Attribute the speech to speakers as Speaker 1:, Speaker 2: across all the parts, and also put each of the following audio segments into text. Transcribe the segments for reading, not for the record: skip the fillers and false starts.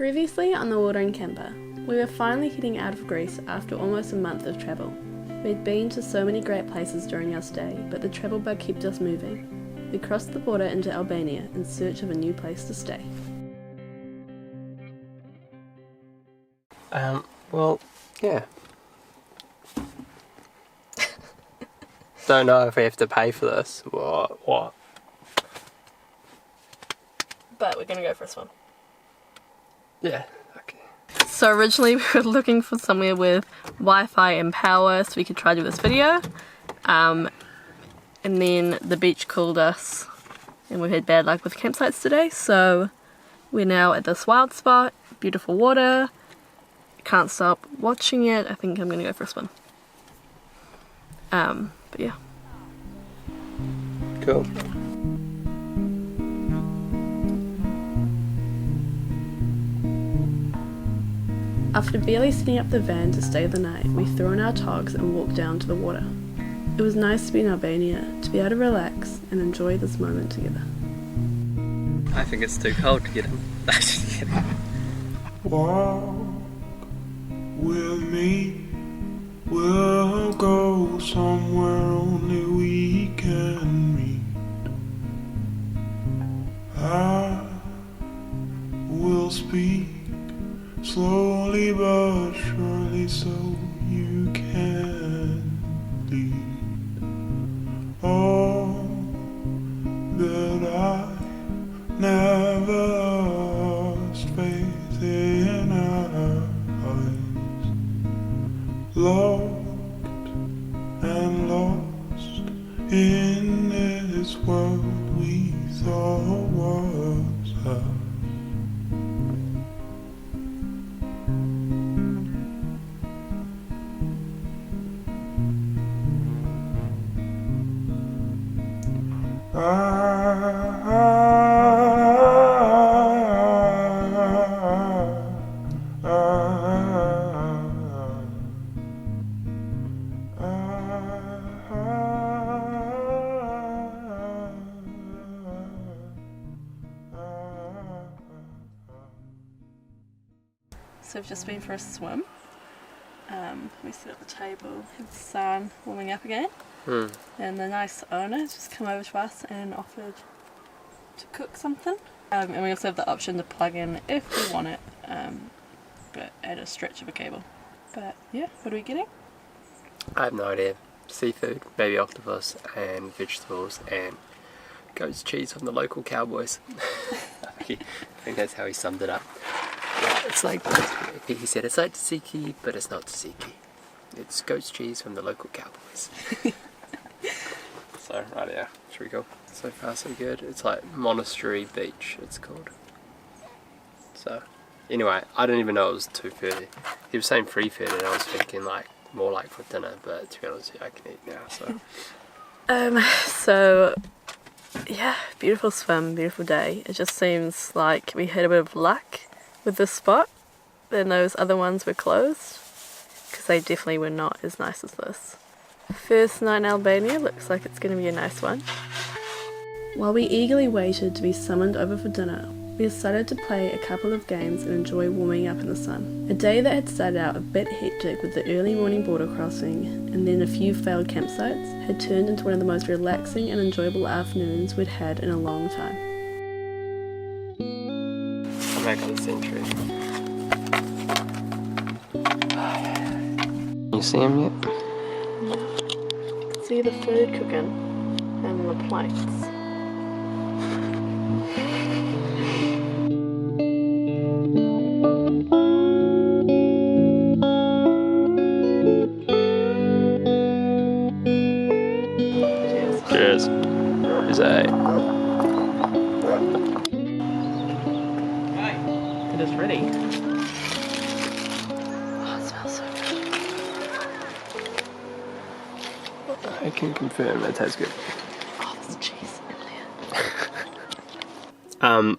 Speaker 1: Previously on the Wildering we were finally heading out of Greece after almost a month of travel. We'd been to so many great places during our stay, but the travel bug kept us moving. We crossed the border into Albania in search of a new place to stay.
Speaker 2: Well, yeah. Don't know if we have to pay for this or what.
Speaker 1: But we're gonna go for a swim.
Speaker 2: Yeah, okay.
Speaker 1: So originally we were looking for somewhere with Wi-Fi and power so we could try to do this video. And then the beach called us and we've had bad luck with campsites today, so we're now at this wild spot, beautiful water. Can't stop watching it. I think I'm gonna go for a swim. But yeah.
Speaker 2: Cool.
Speaker 1: After barely setting up the van to stay the night, we threw on our togs and walked down to the water. It was nice to be in Albania, to be able to relax and enjoy this moment together.
Speaker 2: I think it's too cold to get in.
Speaker 3: Walk with me, we'll go somewhere only we can meet. I will speak slowly but surely so you can lead. Oh, that I never lost faith in our eyes. Locked and lost in this world we thought was ours.
Speaker 1: So we've just been for a swim. We sit at the table, have the sun warming up again. And the nice owner has just come over to us and offered to cook something. And we also have the option to plug in if we want it, but at a stretch of a cable. But yeah, what are we getting?
Speaker 2: I have no idea. Seafood, maybe octopus and vegetables and goat's cheese from the local cowboys. I think that's how he summed it up. Yeah, it's like, he said it's like tzatziki, but it's not tzatziki. It's goat's cheese from the local cowboys. So, right here, should we go? So far so good. It's like Monastery Beach, it's called. So, anyway, I didn't even know it was 2:30. He was saying 3:30 and I was thinking like, more like for dinner, but to be honest, I can eat now, so.
Speaker 1: So, yeah, beautiful swim, beautiful day. It just seems like we had a bit of luck with this spot, then those other ones were closed, because they definitely were not as nice as this. First night in Albania looks like it's going to be a nice one. While we eagerly waited to be summoned over for dinner, we decided to play a couple of games and enjoy warming up in the sun. A day that had started out a bit hectic with the early morning border crossing and then a few failed campsites had turned into one of the most relaxing and enjoyable afternoons we'd had in a long time.
Speaker 2: I'm back on the century. You see him yet?
Speaker 1: See the food cooking and the plates.
Speaker 2: Cheers.
Speaker 1: It is ready. Oh, it smells so good.
Speaker 2: I can confirm it tastes good.
Speaker 1: Oh, there's cheese in there.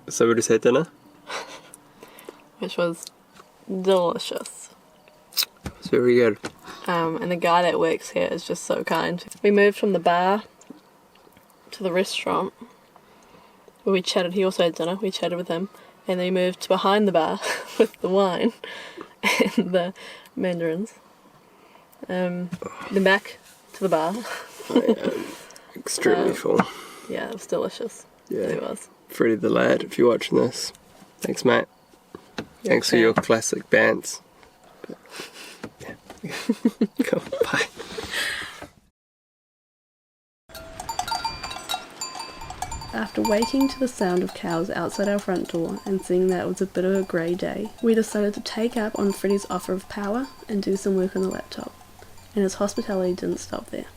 Speaker 2: So we just had dinner?
Speaker 1: Which was delicious.
Speaker 2: It was very good.
Speaker 1: And the guy that works here is just so kind. We moved from the bar to the restaurant where we chatted. He also had dinner. We chatted with him. And then we moved to behind the bar with the wine and the mandarins. Then back to the bar.
Speaker 2: I am extremely full.
Speaker 1: Yeah, it was delicious.
Speaker 2: Yeah.
Speaker 1: It was.
Speaker 2: Freddie the lad, if you're watching this, thanks mate. Thanks for your classic bands. Yeah. Cool. Bye.
Speaker 1: After waking to the sound of cows outside our front door and seeing that it was a bit of a grey day, we decided to take up on Freddie's offer of power and do some work on the laptop. And his hospitality didn't stop there.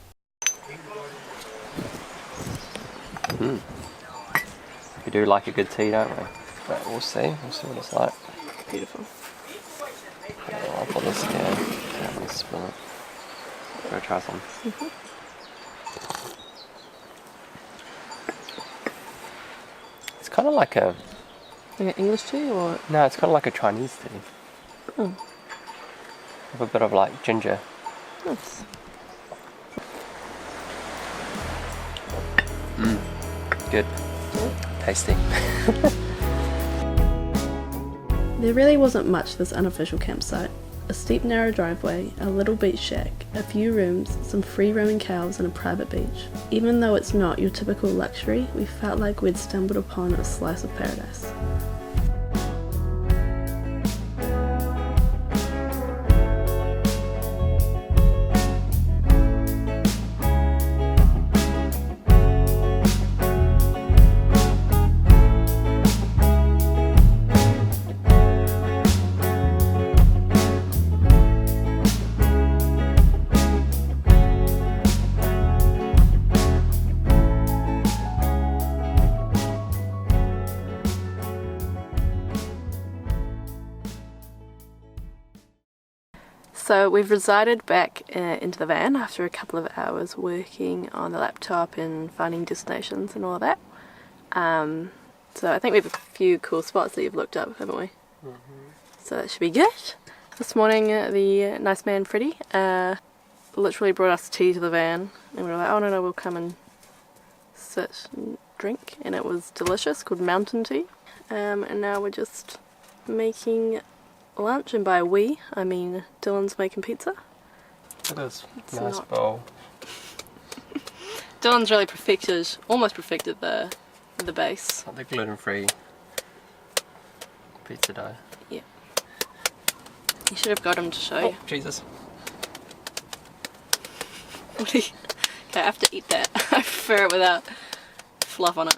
Speaker 2: We do like a good tea, don't we? But we'll see what it's like.
Speaker 1: Beautiful.
Speaker 2: I'll put this again. Can't really spill it. Go try some. It's kind of like a...
Speaker 1: Like an English tea or...?
Speaker 2: No, it's kind of like a Chinese tea.
Speaker 1: Oh.
Speaker 2: With a bit of like ginger.
Speaker 1: Nice.
Speaker 2: Good. Tasty.
Speaker 1: There really wasn't much to this unofficial campsite. A steep narrow driveway, a little beach shack, a few rooms, some free roaming cows and a private beach. Even though it's not your typical luxury, we felt like we'd stumbled upon a slice of paradise. So we've resided back into the van after a couple of hours working on the laptop and finding destinations and all of that. So I think we have a few cool spots that you've looked up, haven't we? Mm-hmm. So that should be good. This morning the nice man Freddie literally brought us tea to the van and we were like, oh no, we'll come and sit and drink, and it was delicious, called mountain tea. And now we're just making lunch, and by we, I mean Dylan's making pizza.
Speaker 2: It is.
Speaker 1: It's
Speaker 2: nice
Speaker 1: not-
Speaker 2: bowl.
Speaker 1: Dylan's really almost perfected the base.
Speaker 2: Like the gluten-free pizza dough.
Speaker 1: Yeah. You should have got him to show you.
Speaker 2: Oh, Jesus.
Speaker 1: Okay, I have to eat that. I prefer it without fluff on it.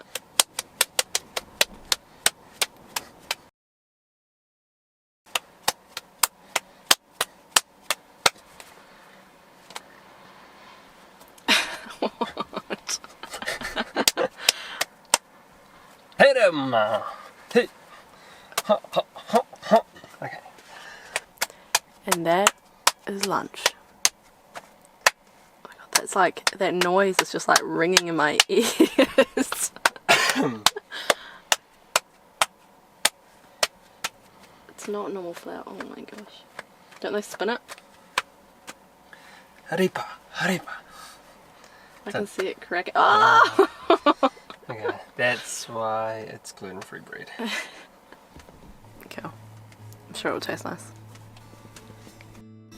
Speaker 1: What?
Speaker 2: Hit him! Hit! Okay.
Speaker 1: And that is lunch. Oh my god, that's like, that noise is just like ringing in my ears. It's not normal flour, oh my gosh. Don't they spin it?
Speaker 2: Haripa!
Speaker 1: I can see it crack. Oh!
Speaker 2: Okay, that's why it's gluten-free bread.
Speaker 1: Cool. I'm sure it will taste nice.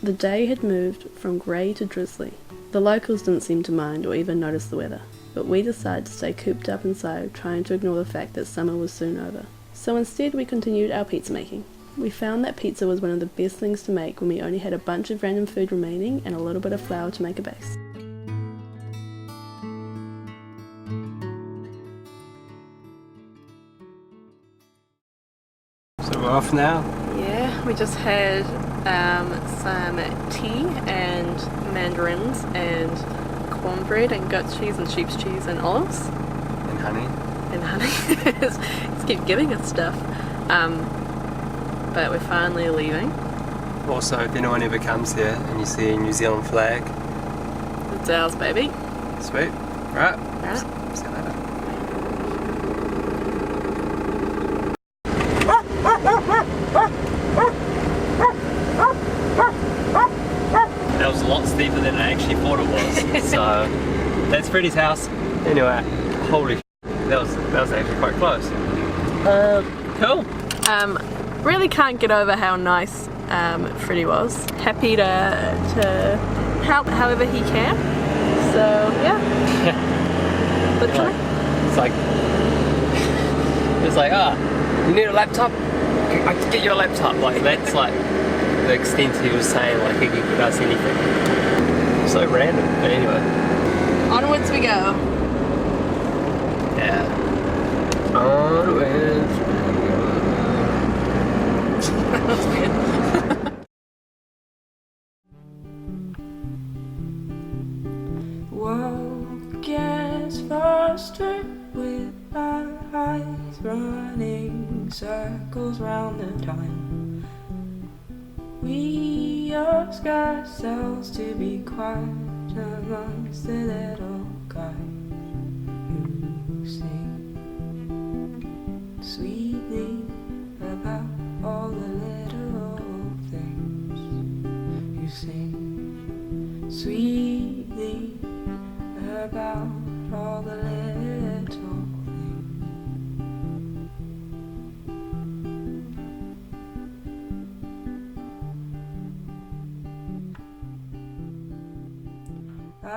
Speaker 1: The day had moved from grey to drizzly. The locals didn't seem to mind or even notice the weather, but we decided to stay cooped up inside, trying to ignore the fact that summer was soon over. So instead we continued our pizza making. We found that pizza was one of the best things to make when we only had a bunch of random food remaining and a little bit of flour to make a base.
Speaker 2: So we're off now?
Speaker 1: Yeah, we just had some tea and mandarins and cornbread and goat cheese and sheep's cheese and olives.
Speaker 2: And honey.
Speaker 1: And honey. Just keep giving us stuff. But we're finally leaving.
Speaker 2: Also, if anyone ever comes here and you see a New Zealand flag,
Speaker 1: It's ours, baby.
Speaker 2: sweet. Right.
Speaker 1: Right.
Speaker 2: See you later. That was a lot steeper than I actually thought it was. So that's Freddie's house. Anyway, holy that was actually quite close. Cool.
Speaker 1: Really can't get over how nice Freddie was. Happy to help however he can. So yeah. Literally.
Speaker 2: It's like, you need a laptop? I can get you a laptop. Like, that's like the extent he was saying, like he could give us anything. So random, but anyway.
Speaker 1: Onwards we go.
Speaker 2: Yeah. Onwards.
Speaker 1: That was weird.
Speaker 4: World gets faster with my eyes running circles round the time. We ask ourselves to be quiet amongst the little guys who sing sweetly about all the little things. You sing sweetly about all the little things. I